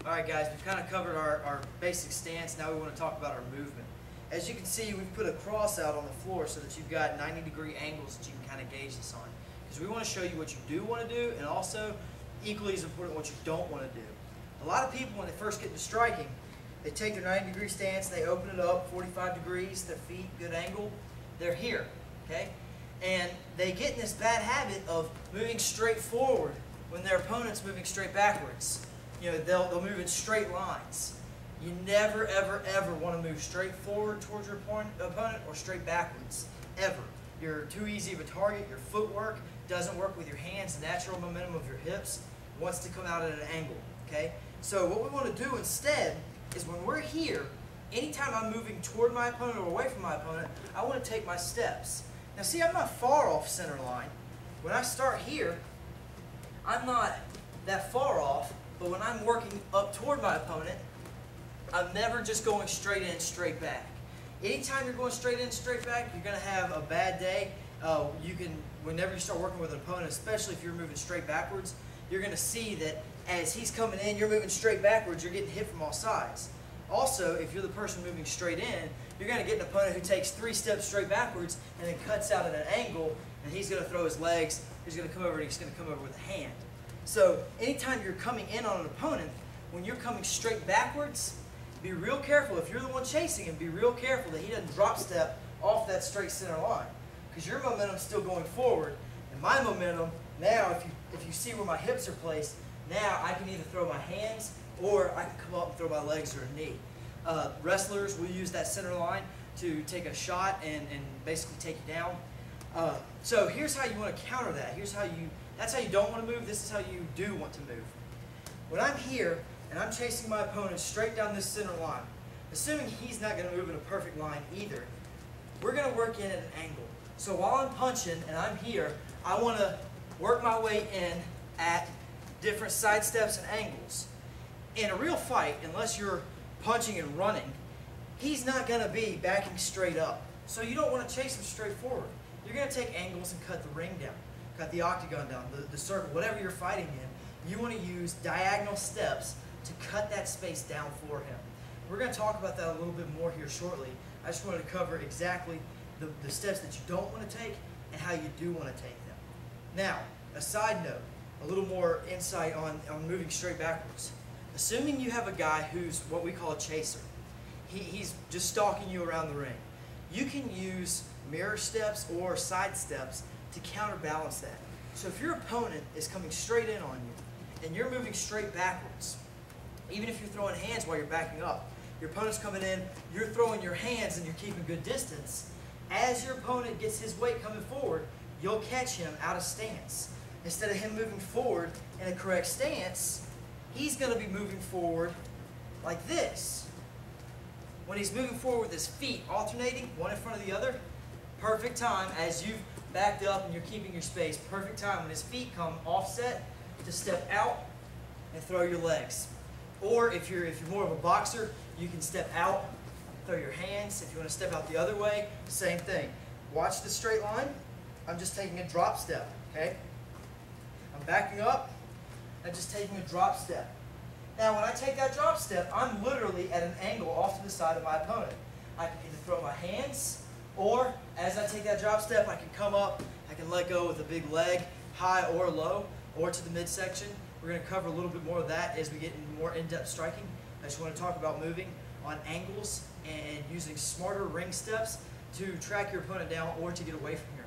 Alright guys, we've kind of covered our basic stance. Now we want to talk about our movement. As you can see, we've put a cross out on the floor so that you've got 90-degree angles that you can kind of gauge this on. Because we want to show you what you do want to do, and also, equally as important, what you don't want to do. A lot of people, when they first get into striking, they take their 90-degree stance, they open it up 45 degrees, their feet, good angle, they're here, okay? And they get in this bad habit of moving straight forward when their opponent's moving straight backwards. You know, they'll move in straight lines. You never, ever, ever want to move straight forward towards your opponent or straight backwards, ever. You're too easy of a target. Your footwork doesn't work with your hands. The natural momentum of your hips wants to come out at an angle, okay? So what we want to do instead is when we're here, anytime I'm moving toward my opponent or away from my opponent, I want to take my steps. Now see, I'm not far off center line. When I start here, I'm not that far off, but when I'm working up toward my opponent, I'm never just going straight in, straight back. Anytime you're going straight in, straight back, you're going to have a bad day. Whenever you start working with an opponent, especially if you're moving straight backwards, you're going to see that as he's coming in, you're moving straight backwards, you're getting hit from all sides. Also, if you're the person moving straight in, you're going to get an opponent who takes 3 steps straight backwards and then cuts out at an angle, and he's going to throw his legs, he's going to come over, and he's going to come over with a hand. So anytime you're coming in on an opponent, when you're coming straight backwards, be real careful. If you're the one chasing him, be real careful that he doesn't drop step off that straight center line, because your momentum's still going forward, and my momentum now, if you see where my hips are placed, now I can either throw my hands or I can come up and throw my legs or a knee. Wrestlers will use that center line to take a shot and basically take you down. So here's how you want to counter that. That's how you don't want to move. This is how you do want to move. When I'm here and I'm chasing my opponent straight down this center line, assuming he's not going to move in a perfect line either, we're going to work in at an angle. So while I'm punching and I'm here, I want to work my way in at different side steps and angles. In a real fight, unless you're punching and running, he's not going to be backing straight up. So you don't want to chase him straight forward. You're going to take angles and cut the ring down, cut the octagon down, the circle, whatever you're fighting in. You want to use diagonal steps to cut that space down for him. We're going to talk about that a little bit more here shortly. I just wanted to cover exactly the steps that you don't want to take and how you do want to take them. Now, a side note, a little more insight on moving straight backwards. Assuming you have a guy who's what we call a chaser, he's just stalking you around the ring, you can use mirror steps or side steps to counterbalance that. So if your opponent is coming straight in on you and you're moving straight backwards, even if you're throwing hands while you're backing up, your opponent's coming in, you're throwing your hands and you're keeping good distance. As your opponent gets his weight coming forward, you'll catch him out of stance. Instead of him moving forward in a correct stance, he's going to be moving forward like this. When he's moving forward with his feet alternating, one in front of the other, perfect time as you've backed up and you're keeping your space, perfect time when his feet come offset to step out and throw your legs. Or if you're more of a boxer, you can step out, throw your hands. If you want to step out the other way, same thing. Watch the straight line. I'm just taking a drop step, okay? I'm backing up, I'm just taking a drop step. Now when I take that drop step, I'm literally at an angle off to the side of my opponent. I can either throw my hands, or as I take that drop step, I can come up, I can let go with a big leg, high or low, or to the midsection. We're going to cover a little bit more of that as we get into more in-depth striking. I just want to talk about moving on angles and using smarter ring steps to track your opponent down or to get away from him.